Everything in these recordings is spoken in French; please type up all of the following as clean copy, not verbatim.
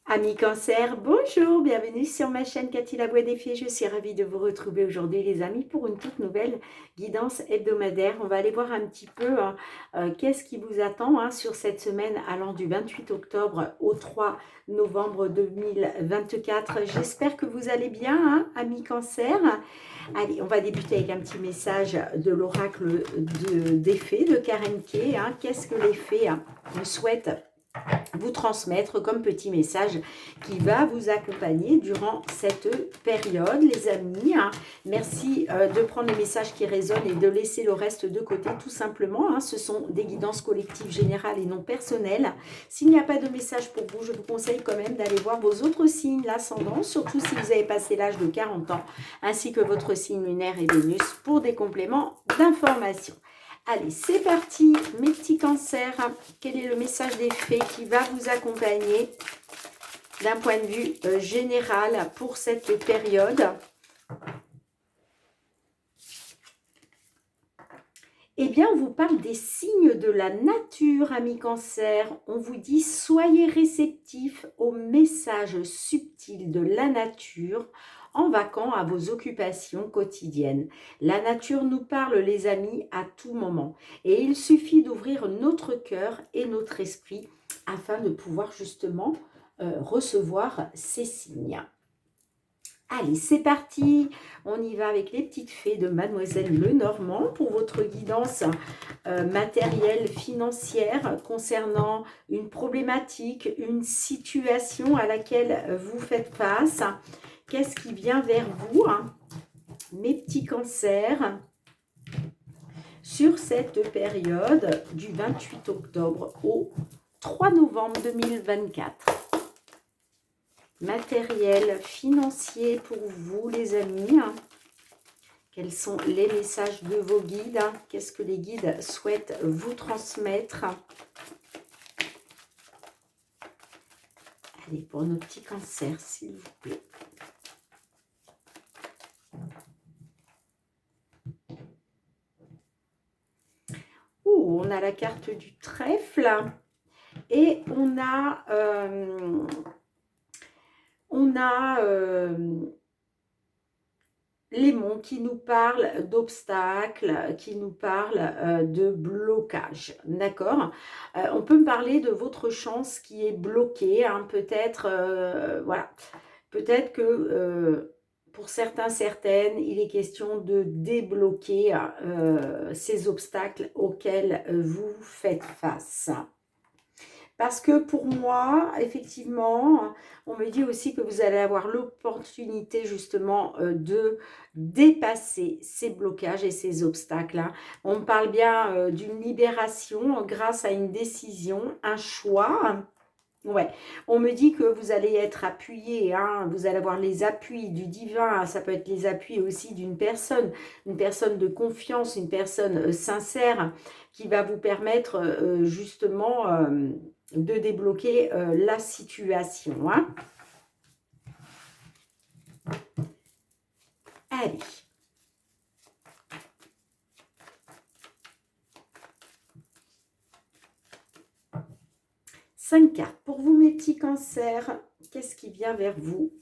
Amis cancer, bonjour, bienvenue sur ma chaîne Cathy la Voix des Fées. Je suis ravie de vous retrouver aujourd'hui les amis pour une toute nouvelle guidance hebdomadaire. On va aller voir un petit peu qu'est-ce qui vous attend sur cette semaine allant du 28 octobre au 3 novembre 2024. J'espère que vous allez bien, amis cancer. Allez, on va débuter avec un petit message de l'oracle des fées de Karen Kay. Qu'est-ce que les fées souhaitent vous transmettre comme petit message qui va vous accompagner durant cette période, les amis. Merci de prendre les messages qui résonnent et de laisser le reste de côté, tout simplement. Ce sont des guidances collectives générales et non personnelles. S'il n'y a pas de message pour vous, je vous conseille quand même d'aller voir vos autres signes, l'ascendant, surtout si vous avez passé l'âge de 40 ans, ainsi que votre signe lunaire et Vénus pour des compléments d'information. Allez, c'est parti, mes petits cancers. Quel est le message des fées qui va vous accompagner d'un point de vue général pour cette période? Eh bien, on vous parle des signes de la nature, amis cancer. On vous dit, soyez réceptifs aux messages subtils de la nature en vaquant à vos occupations quotidiennes. La nature nous parle, les amis, à tout moment. Et il suffit d'ouvrir notre cœur et notre esprit afin de pouvoir justement recevoir ces signes. Allez, c'est parti. On y va avec les petites fées de Mademoiselle Lenormand pour votre guidance matérielle, financière concernant une problématique, une situation à laquelle vous faites face. Qu'est-ce qui vient vers vous, mes petits cancers, sur cette période du 28 octobre au 3 novembre 2024? Matériel, financier pour vous, les amis. Quels sont les messages de vos guides? Qu'est-ce que les guides souhaitent vous transmettre? Allez, pour nos petits cancers, s'il vous plaît. Oh, on a la carte du trèfle et on a Lémon qui nous parle d'obstacles, qui nous parle de blocage, d'accord. On peut me parler de votre chance qui est bloquée, peut-être, voilà. Peut-être que pour certains, certaines, il est question de débloquer ces obstacles auxquels vous faites face. Parce que pour moi, effectivement, on me dit aussi que vous allez avoir l'opportunité justement de dépasser ces blocages et ces obstacles. On me parle bien d'une libération grâce à une décision, un choix. Ouais, on me dit que vous allez être appuyé, vous allez avoir les appuis du divin, ça peut être les appuis aussi d'une personne de confiance, une personne sincère qui va vous permettre justement de débloquer la situation. Allez. Cinq cartes. Pour vous, mes petits cancers, qu'est-ce qui vient vers vous?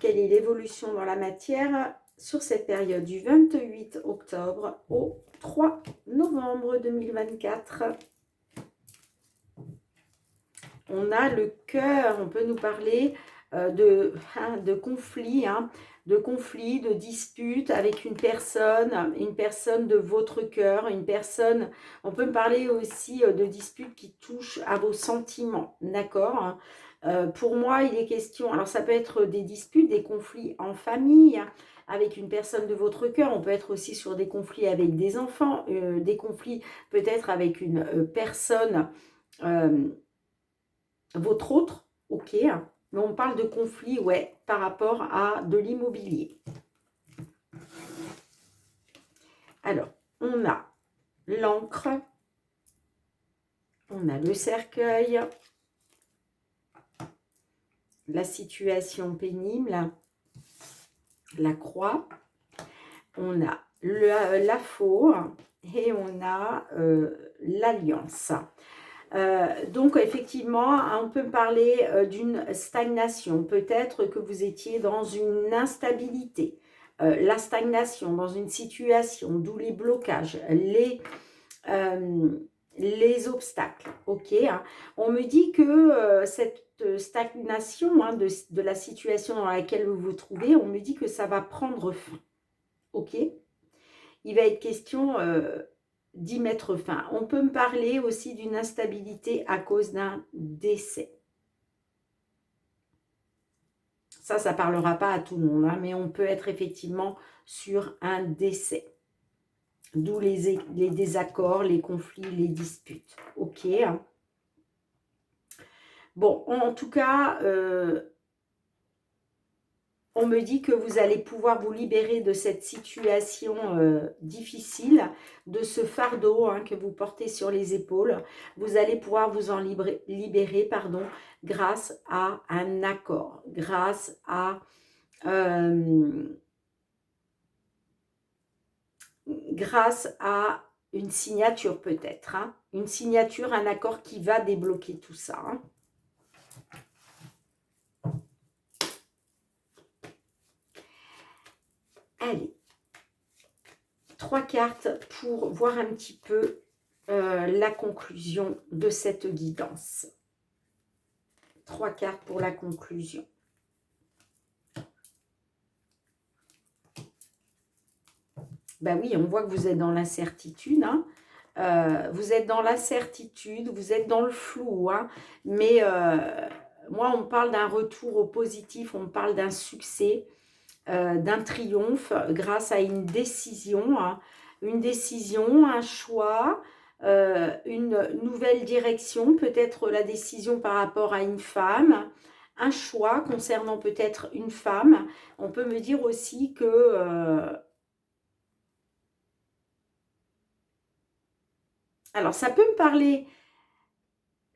Quelle est l'évolution dans la matière sur cette période du 28 octobre au 3 novembre 2024? On a le cœur, on peut nous parler de conflits, de disputes avec une personne de votre cœur, une personne, on peut me parler aussi de disputes qui touchent à vos sentiments, d'accord. Pour moi, il est question, alors ça peut être des disputes, des conflits en famille, avec une personne de votre cœur, on peut être aussi sur des conflits avec des enfants, des conflits peut-être avec une personne, votre autre, ok, mais on parle de conflit, ouais, par rapport à de l'immobilier. Alors, on a l'encre, on a le cercueil, la situation pénible, la croix, on a la faux et on a l'alliance. Donc, effectivement, on peut me parler d'une stagnation. Peut-être que vous étiez dans une instabilité. La stagnation, dans une situation, d'où les blocages, les obstacles. Ok, hein. On me dit que cette stagnation de la situation dans laquelle vous vous trouvez, on me dit que ça va prendre fin. Ok, il va être question d'y mettre fin. On peut me parler aussi d'une instabilité à cause d'un décès. Ça ne parlera pas à tout le monde, hein, mais on peut être effectivement sur un décès. D'où les désaccords, les conflits, les disputes. Ok, hein. Bon, en tout cas, on me dit que vous allez pouvoir vous libérer de cette situation difficile, de ce fardeau que vous portez sur les épaules. Vous allez pouvoir vous en libérer, pardon, grâce à un accord, grâce à une signature peut-être. Hein, une signature, un accord qui va débloquer tout ça. Hein. Allez, 3 cartes pour voir un petit peu la conclusion de cette guidance. 3 cartes pour la conclusion. Ben oui, on voit que vous êtes dans l'incertitude. Hein. Vous êtes dans l'incertitude, vous êtes dans le flou. Hein. Mais moi, on me parle d'un retour au positif, on me parle d'un succès. D'un triomphe grâce à une décision, hein, un choix, une nouvelle direction, peut-être la décision par rapport à une femme, un choix concernant peut-être une femme. On peut me dire aussi que... alors, ça peut me parler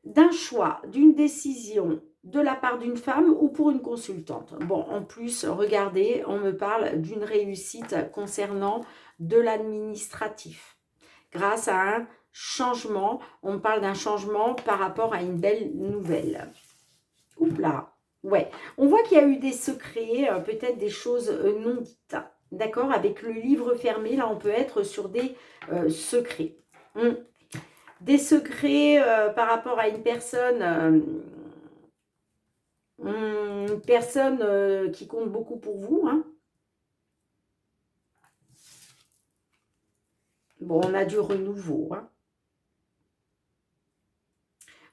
d'un choix, d'une décision de la part d'une femme ou pour une consultante. Bon, en plus, regardez, on me parle d'une réussite concernant de l'administratif. Grâce à un changement, on me parle d'un changement par rapport à une belle nouvelle. Oups là, ouais. On voit qu'il y a eu des secrets, peut-être des choses non dites. D'accord? Avec le livre fermé, là, on peut être sur des secrets. Des secrets par rapport à une personne qui compte beaucoup pour vous. Hein. Bon, on a du renouveau. Hein.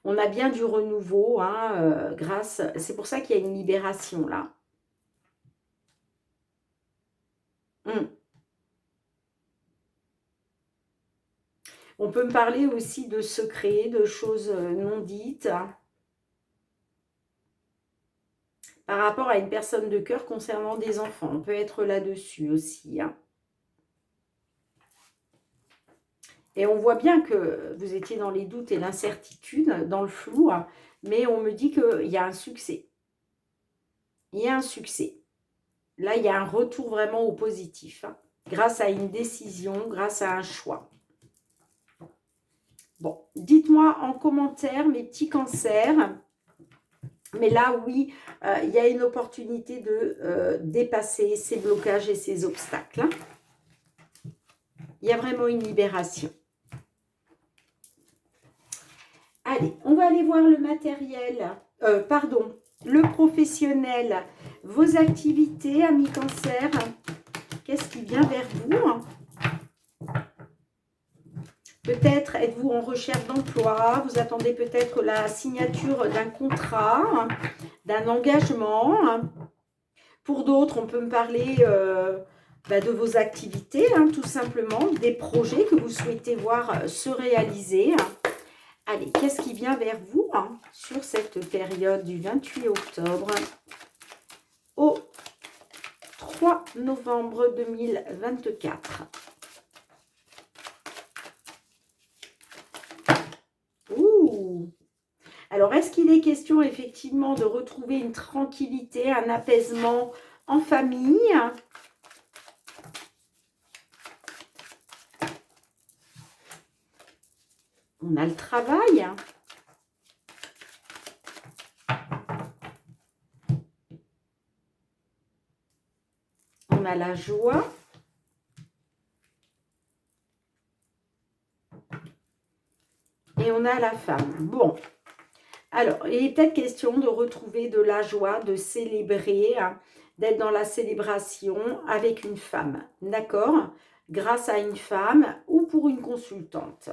On a bien du renouveau grâce... C'est pour ça qu'il y a une libération là. On peut me parler aussi de secrets, de choses non dites. Par rapport à une personne de cœur concernant des enfants. On peut être là-dessus aussi. Hein. Et on voit bien que vous étiez dans les doutes et l'incertitude, dans le flou. Hein, mais on me dit qu'il y a un succès. Il y a un succès. Là, il y a un retour vraiment au positif. Hein, grâce à une décision, grâce à un choix. Bon, dites-moi en commentaire, mes petits cancers. Mais là, oui, il y a une opportunité de dépasser ces blocages et ces obstacles. Hein. Il y a vraiment une libération. Allez, on va aller voir le matériel. Le professionnel. Vos activités, amis cancer. Qu'est-ce qui vient vers vous? Peut-être êtes-vous en recherche d'emploi, vous attendez peut-être la signature d'un contrat, d'un engagement. Pour d'autres, on peut me parler de vos activités, tout simplement, des projets que vous souhaitez voir se réaliser. Allez, qu'est-ce qui vient vers vous sur cette période du 28 octobre au 3 novembre 2024 ? Alors, est-ce qu'il est question effectivement de retrouver une tranquillité, un apaisement en famille? On a le travail. on a la joie. Et on a la femme. Bon, alors, il est peut-être question de retrouver de la joie, de célébrer, hein, d'être dans la célébration avec une femme, d'accord? Grâce à une femme ou pour une consultante.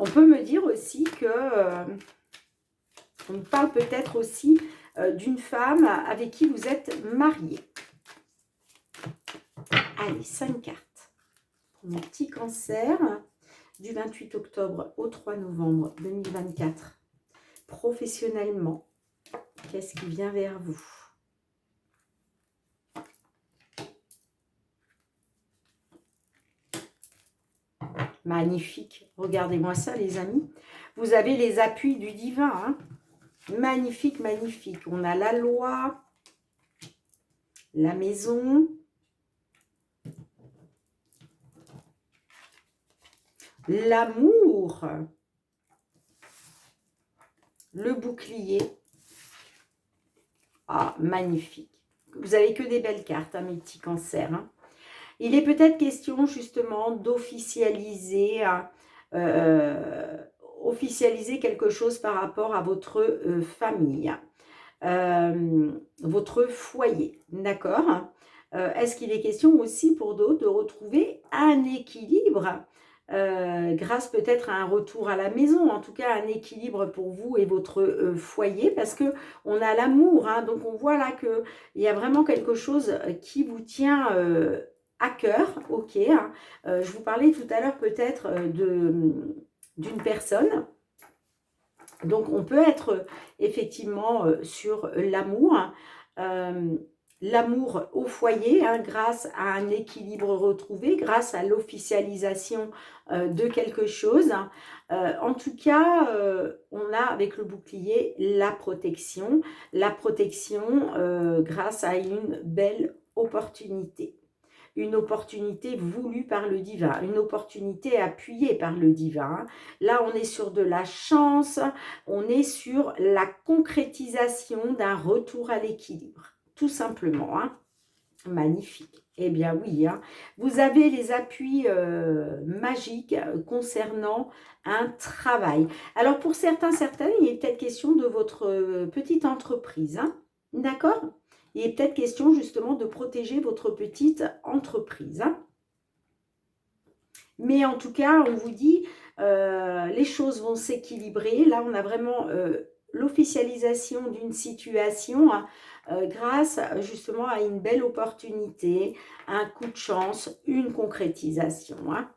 On peut me dire aussi que, on parle peut-être aussi d'une femme avec qui vous êtes marié. Allez, 5 cartes. Pour mon petit cancer, du 28 octobre au 3 novembre 2024. Professionnellement, qu'est-ce qui vient vers vous? Magnifique. Regardez-moi ça, les amis. Vous avez les appuis du divin, hein. Magnifique, magnifique. On a la loi, la maison, l'amour, le bouclier. Ah, magnifique. Vous avez que des belles cartes, hein, mes petits cancers, hein. Il est peut-être question justement d'officialiser officialiser quelque chose par rapport à votre famille, votre foyer, d'accord? Est-ce qu'il est question aussi pour d'autres de retrouver un équilibre grâce peut-être à un retour à la maison, en tout cas un équilibre pour vous et votre foyer, parce que on a l'amour, hein, donc on voit là qu'il y a vraiment quelque chose qui vous tient à cœur, ok, hein. Je vous parlais tout à l'heure peut-être d'une personne. Donc, on peut être effectivement sur l'amour, l'amour au foyer, hein, grâce à un équilibre retrouvé, grâce à l'officialisation de quelque chose. En tout cas, on a avec le bouclier la protection grâce à une belle opportunité. Une opportunité voulue par le divin, une opportunité appuyée par le divin. Là, on est sur de la chance, on est sur la concrétisation d'un retour à l'équilibre, tout simplement, hein. Magnifique. Eh bien oui, hein. Vous avez les appuis magiques concernant un travail. Alors pour certains, certaines, il est peut-être question de votre petite entreprise, hein. D'accord ? Il est peut-être question justement de protéger votre petite entreprise, hein. Mais en tout cas, on vous dit, les choses vont s'équilibrer. Là, on a vraiment l'officialisation d'une situation, hein, grâce justement à une belle opportunité, un coup de chance, une concrétisation, hein.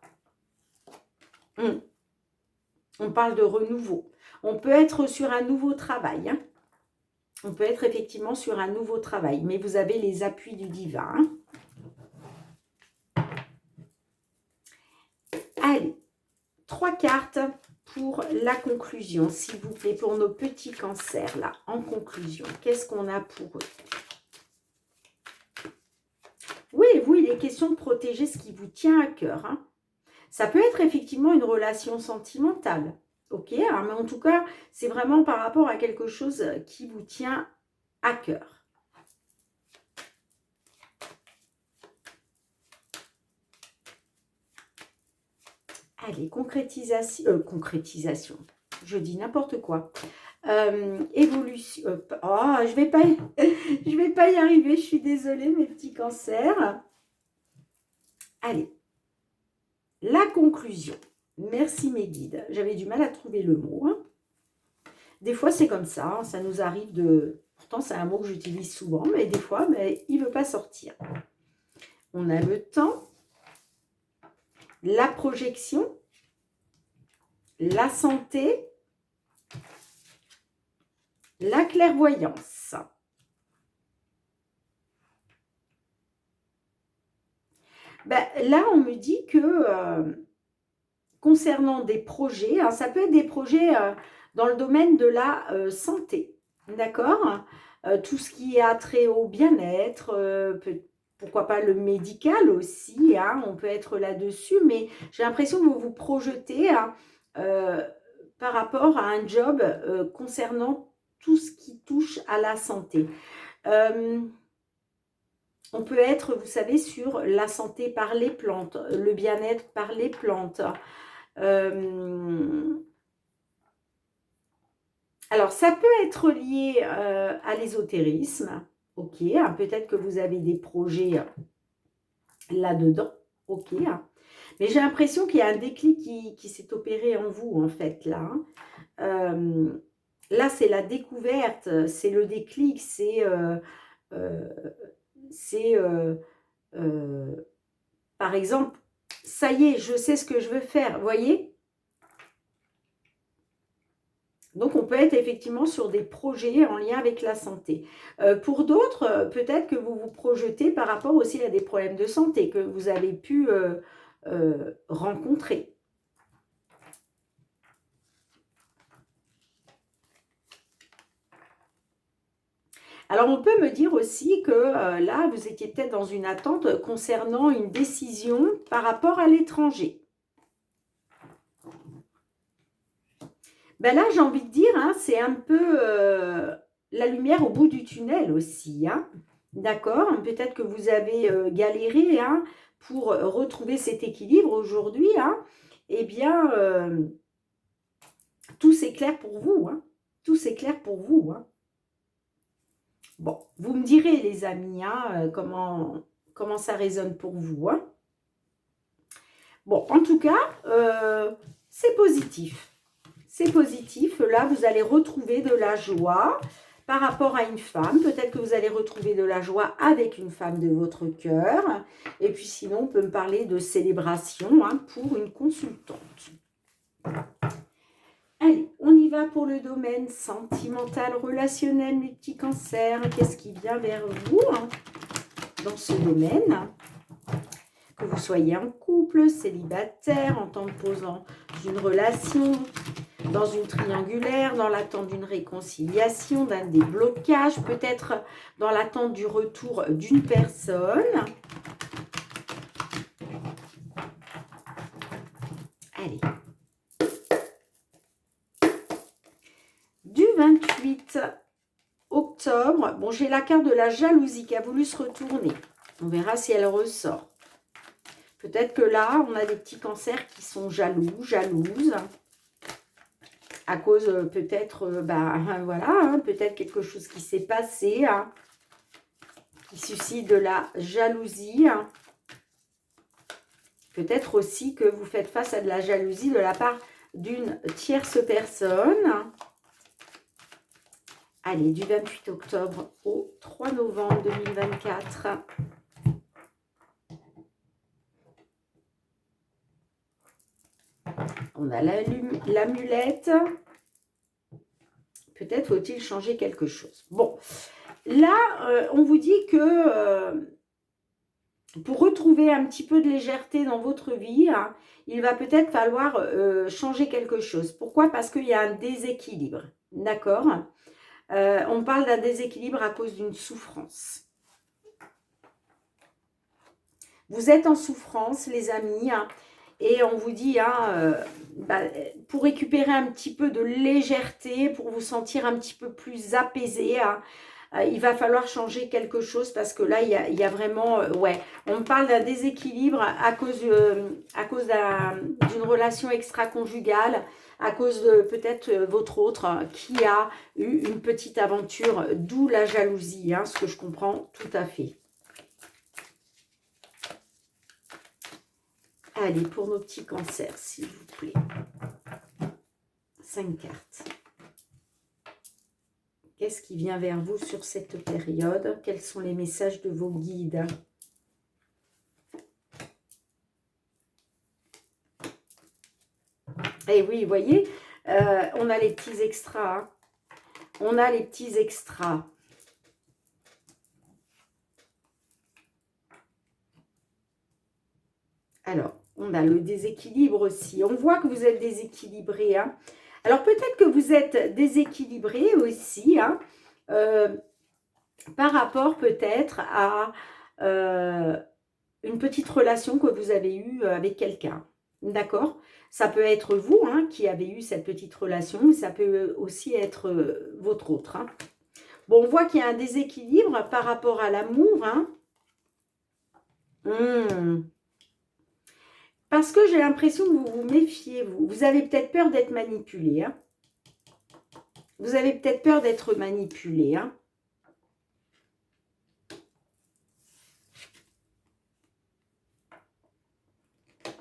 On parle de renouveau. On peut être sur un nouveau travail, hein. On peut être effectivement sur un nouveau travail, mais vous avez les appuis du divin, hein. Allez, 3 cartes pour la conclusion, s'il vous plaît, pour nos petits cancers, là, en conclusion. Qu'est-ce qu'on a pour eux? Oui, vous, il est question de protéger ce qui vous tient à cœur, hein. Ça peut être effectivement une relation sentimentale, ok, hein, mais en tout cas, c'est vraiment par rapport à quelque chose qui vous tient à cœur. Allez, concrétisation, je dis n'importe quoi. Évolution, oh, je vais pas y arriver, je suis désolée mes petits cancers. Allez, la conclusion. Merci mes guides, j'avais du mal à trouver le mot, hein. Des fois c'est comme ça, hein, ça nous arrive de... Pourtant c'est un mot que j'utilise souvent, mais des fois il ne veut pas sortir. On a le temps, la projection, la santé, la clairvoyance. Ben, là, on me dit que concernant des projets, hein, ça peut être des projets dans le domaine de la santé, d'accord, tout ce qui a trait au bien-être, pourquoi pas le médical aussi, hein, on peut être là-dessus, mais j'ai l'impression que vous vous projetez, hein, par rapport à un job concernant tout ce qui touche à la santé. On peut être, vous savez, sur la santé par les plantes, le bien-être par les plantes. Alors, ça peut être lié à l'ésotérisme. Ok, hein, peut-être que vous avez des projets là-dedans. Ok, hein. Mais j'ai l'impression qu'il y a un déclic qui s'est opéré en vous, en fait, là. Là, c'est la découverte, c'est le déclic, c'est par exemple, ça y est, je sais ce que je veux faire, vous voyez? Donc, on peut être effectivement sur des projets en lien avec la santé. Pour d'autres, peut-être que vous vous projetez par rapport aussi à des problèmes de santé que vous avez pu rencontrer. Alors, on peut me dire aussi que là, vous étiez peut-être dans une attente concernant une décision par rapport à l'étranger. Ben là, j'ai envie de dire, hein, c'est un peu la lumière au bout du tunnel aussi. Hein. D'accord? Peut-être que vous avez galéré hein, pour retrouver cet équilibre aujourd'hui. Hein. Eh bien, tout s'éclaire pour vous. Hein. Tout s'éclaire pour vous. Hein. Bon, vous me direz, les amis, hein, comment ça résonne pour vous. Hein. Bon, en tout cas, c'est positif. C'est positif. Là, vous allez retrouver de la joie par rapport à une femme. Peut-être que vous allez retrouver de la joie avec une femme de votre cœur. Et puis sinon, on peut me parler de célébration hein, pour une consultante. Allez, on y va pour le domaine sentimental, relationnel, mes petits cancers. Qu'est-ce qui vient vers vous hein, dans ce domaine? Que vous soyez en couple, célibataire, en temps de pause dans une relation, dans une triangulaire, dans l'attente d'une réconciliation, d'un déblocage, peut-être dans l'attente du retour d'une personne. Allez. Du 28 octobre, bon, j'ai la carte de la jalousie qui a voulu se retourner. On verra si elle ressort. Peut-être que là, on a des petits cancers qui sont jaloux, jalouses. À cause peut-être, voilà, hein, peut-être quelque chose qui s'est passé, hein, qui suscite de la jalousie. Hein. Peut-être aussi que vous faites face à de la jalousie de la part d'une tierce personne. Allez, du 28 octobre au 3 novembre 2024. On a l'amulette. Peut-être faut-il changer quelque chose. Bon, là, on vous dit que pour retrouver un petit peu de légèreté dans votre vie, hein, il va peut-être falloir changer quelque chose. Pourquoi? Parce qu'il y a un déséquilibre. D'accord? On parle d'un déséquilibre à cause d'une souffrance. Vous êtes en souffrance, les amis, hein, et on vous dit, hein, pour récupérer un petit peu de légèreté, pour vous sentir un petit peu plus apaisé, hein, il va falloir changer quelque chose parce que là, il y a vraiment, ouais, on parle d'un déséquilibre à cause d'une relation extra-conjugale, à cause de peut-être votre autre qui a eu une petite aventure, d'où la jalousie, hein, ce que je comprends tout à fait. Allez, pour nos petits cancers, s'il vous plaît. 5 cartes. Qu'est-ce qui vient vers vous sur cette période? Quels sont les messages de vos guides? Et oui, vous voyez, on a les petits extras. Hein. On a les petits extras. Alors, on a le déséquilibre aussi. On voit que vous êtes déséquilibré. Hein. Alors, peut-être que vous êtes déséquilibré aussi, hein, par rapport peut-être à une petite relation que vous avez eue avec quelqu'un. D'accord? Ça peut être vous hein, qui avez eu cette petite relation, mais ça peut aussi être votre autre. Hein. Bon, on voit qu'il y a un déséquilibre par rapport à l'amour. Hein. Parce que j'ai l'impression que vous vous méfiez, vous. Vous avez peut-être peur d'être manipulé. Hein. Vous avez peut-être peur d'être manipulé. Hein.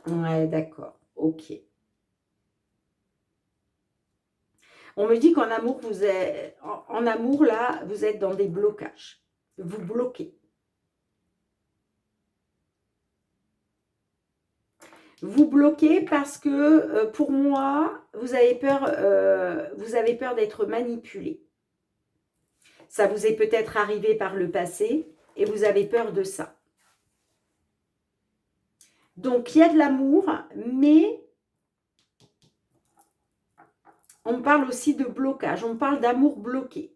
Ouais, d'accord. Ok. On me dit qu'en amour, en amour, là, vous êtes dans des blocages. Vous bloquez. Vous bloquez parce que, pour moi, vous avez peur d'être manipulé. Ça vous est peut-être arrivé par le passé et vous avez peur de ça. Donc, il y a de l'amour, mais on parle aussi de blocage. On parle d'amour bloqué.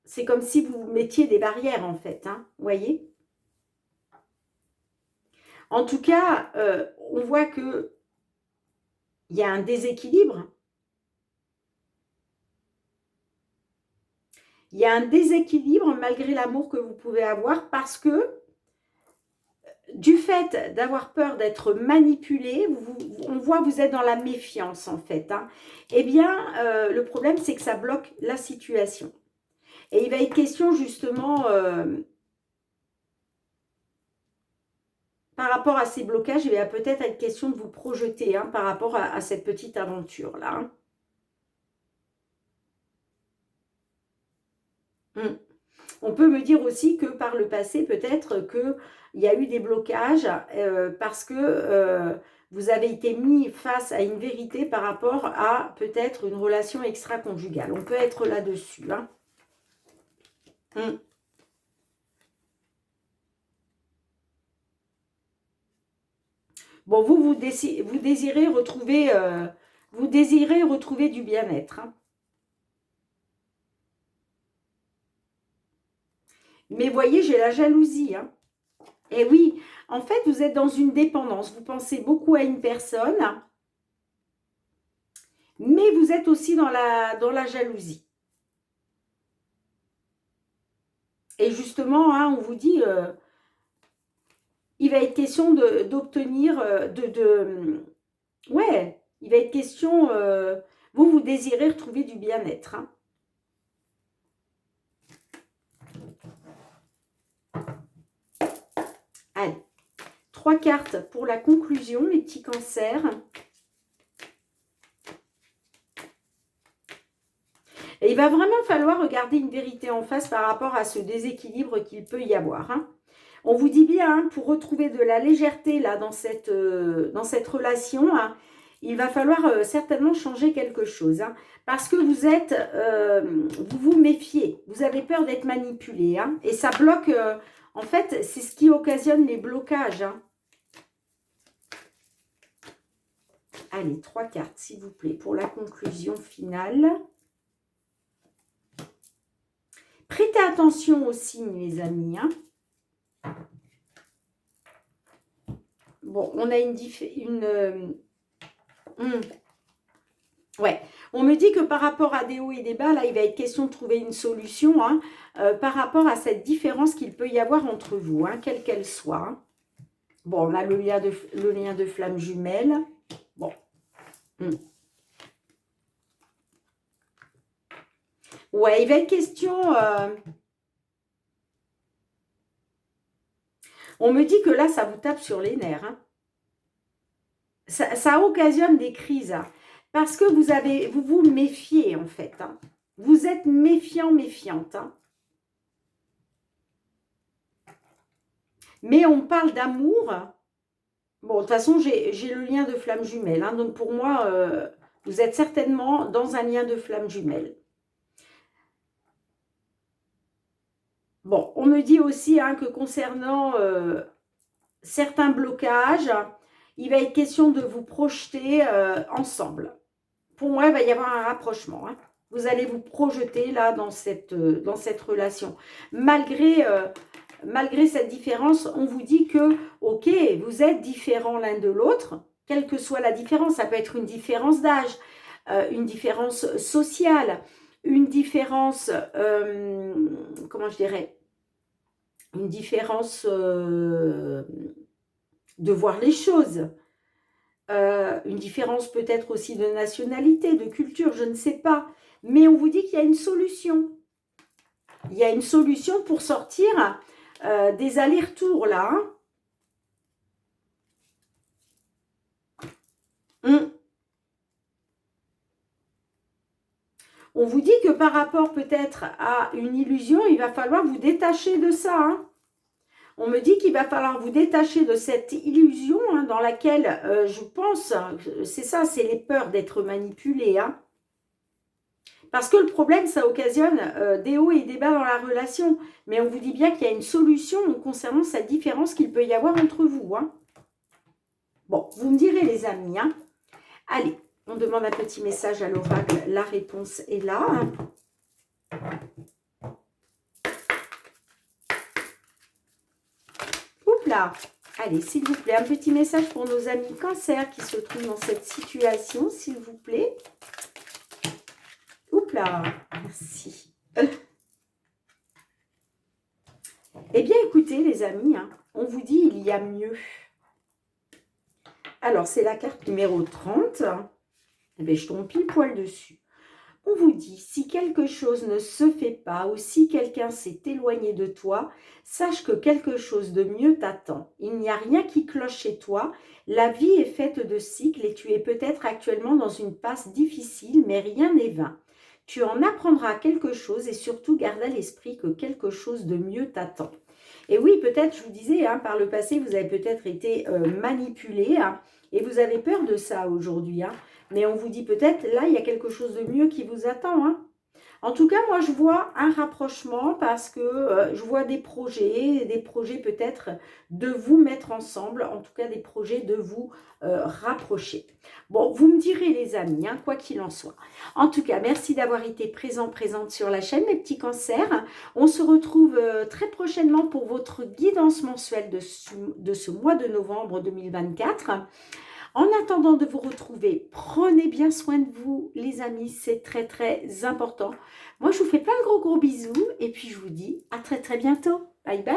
C'est comme si vous mettiez des barrières, en fait. Hein, vous voyez? En tout cas, on voit qu'il y a un déséquilibre. Il y a un déséquilibre malgré l'amour que vous pouvez avoir parce que du fait d'avoir peur d'être manipulé, on voit que vous êtes dans la méfiance en fait. Hein. Eh bien, le problème c'est que ça bloque la situation. Et il va être question justement, par rapport à ces blocages, il va peut-être être question de vous projeter hein, par rapport à cette petite aventure-là. Hein. On peut me dire aussi que par le passé, peut-être qu'il y a eu des blocages parce que vous avez été mis face à une vérité par rapport à peut-être une relation extra-conjugale. On peut être là-dessus. Hein. Bon, vous désirez retrouver du bien-être. Hein. Mais voyez, j'ai la jalousie. Hein. Et oui, en fait, vous êtes dans une dépendance. Vous pensez beaucoup à une personne, mais vous êtes aussi dans la jalousie. Et justement, hein, on vous dit, il va être question d'obtenir, ouais, il va être question, vous désirez retrouver du bien-être. Hein. Allez, 3 cartes pour la conclusion, les petits cancers. Et il va vraiment falloir regarder une vérité en face par rapport à ce déséquilibre qu'il peut y avoir. Hein. On vous dit bien, hein, pour retrouver de la légèreté là, dans cette relation, hein, il va falloir certainement changer quelque chose. Hein, parce que vous vous méfiez, vous avez peur d'être manipulé. Hein, et ça bloque, en fait, c'est ce qui occasionne les blocages. Hein. Allez, 3 cartes, s'il vous plaît, pour la conclusion finale. Prêtez attention aux signes, les amis. Hein. Bon, on a ouais, on me dit que par rapport à des hauts et des bas, là, il va être question de trouver une solution hein, par rapport à cette différence qu'il peut y avoir entre vous, hein, quelle qu'elle soit. Hein. Bon, on a le lien de flamme jumelle. Bon. Ouais, il va être question... on me dit que là, ça vous tape sur les nerfs. Hein. Ça occasionne des crises. Hein, parce que vous vous méfiez, en fait. Hein. Vous êtes méfiant, méfiante. Hein. Mais on parle d'amour. Bon, de toute façon, j'ai le lien de flamme jumelle. Hein, donc, pour moi, vous êtes certainement dans un lien de flamme jumelle. Bon, on me dit aussi hein, que concernant certains blocages, il va être question de vous projeter ensemble. Pour moi, il va y avoir un rapprochement. Hein. Vous allez vous projeter là dans cette relation. Malgré cette différence, on vous dit que, ok, vous êtes différents l'un de l'autre, quelle que soit la différence. Ça peut être une différence d'âge, une différence sociale, une différence, comment je dirais, une différence de voir les choses, une différence peut-être aussi de nationalité, de culture, je ne sais pas. Mais on vous dit qu'il y a une solution. Il y a une solution pour sortir des allers-retours là. On vous dit que par rapport peut-être à une illusion, il va falloir vous détacher de ça. Hein. On me dit qu'il va falloir vous détacher de cette illusion dans laquelle, je pense, c'est ça, c'est les peurs d'être manipulé. Parce que le problème, ça occasionne des hauts et des bas dans la relation. Mais on vous dit bien qu'il y a une solution concernant cette différence qu'il peut y avoir entre vous. Bon, vous me direz les amis. Allez, on demande un petit message à l'oracle. La réponse est là. Oups là. Allez, s'il vous plaît, un petit message pour nos amis Cancer qui se trouvent dans cette situation, s'il vous plaît. Oups là. Merci. Eh bien, écoutez, les amis, on vous dit il y a mieux. Alors, c'est la carte numéro 30. Eh bien, je tombe pile poil dessus. On vous dit, si quelque chose ne se fait pas ou si quelqu'un s'est éloigné de toi, sache que quelque chose de mieux t'attend. Il n'y a rien qui cloche chez toi. La vie est faite de cycles et tu es peut-être actuellement dans une passe difficile, mais rien n'est vain. Tu en apprendras quelque chose et surtout garde à l'esprit que quelque chose de mieux t'attend. Et oui, peut-être, je vous disais, par le passé, vous avez peut-être été manipulé et vous avez peur de ça aujourd'hui. Mais on vous dit peut-être, là, il y a quelque chose de mieux qui vous attend. En tout cas, moi, je vois un rapprochement parce que je vois des projets peut-être de vous mettre ensemble, en tout cas des projets de vous rapprocher. Bon, vous me direz les amis, quoi qu'il en soit. En tout cas, merci d'avoir été présente sur la chaîne, mes petits cancers. On se retrouve très prochainement pour votre guidance mensuelle de ce mois de novembre 2024. En attendant de vous retrouver, prenez bien soin de vous, les amis, c'est très très important. Moi, je vous fais plein de gros bisous et puis je vous dis à très très bientôt. Bye bye.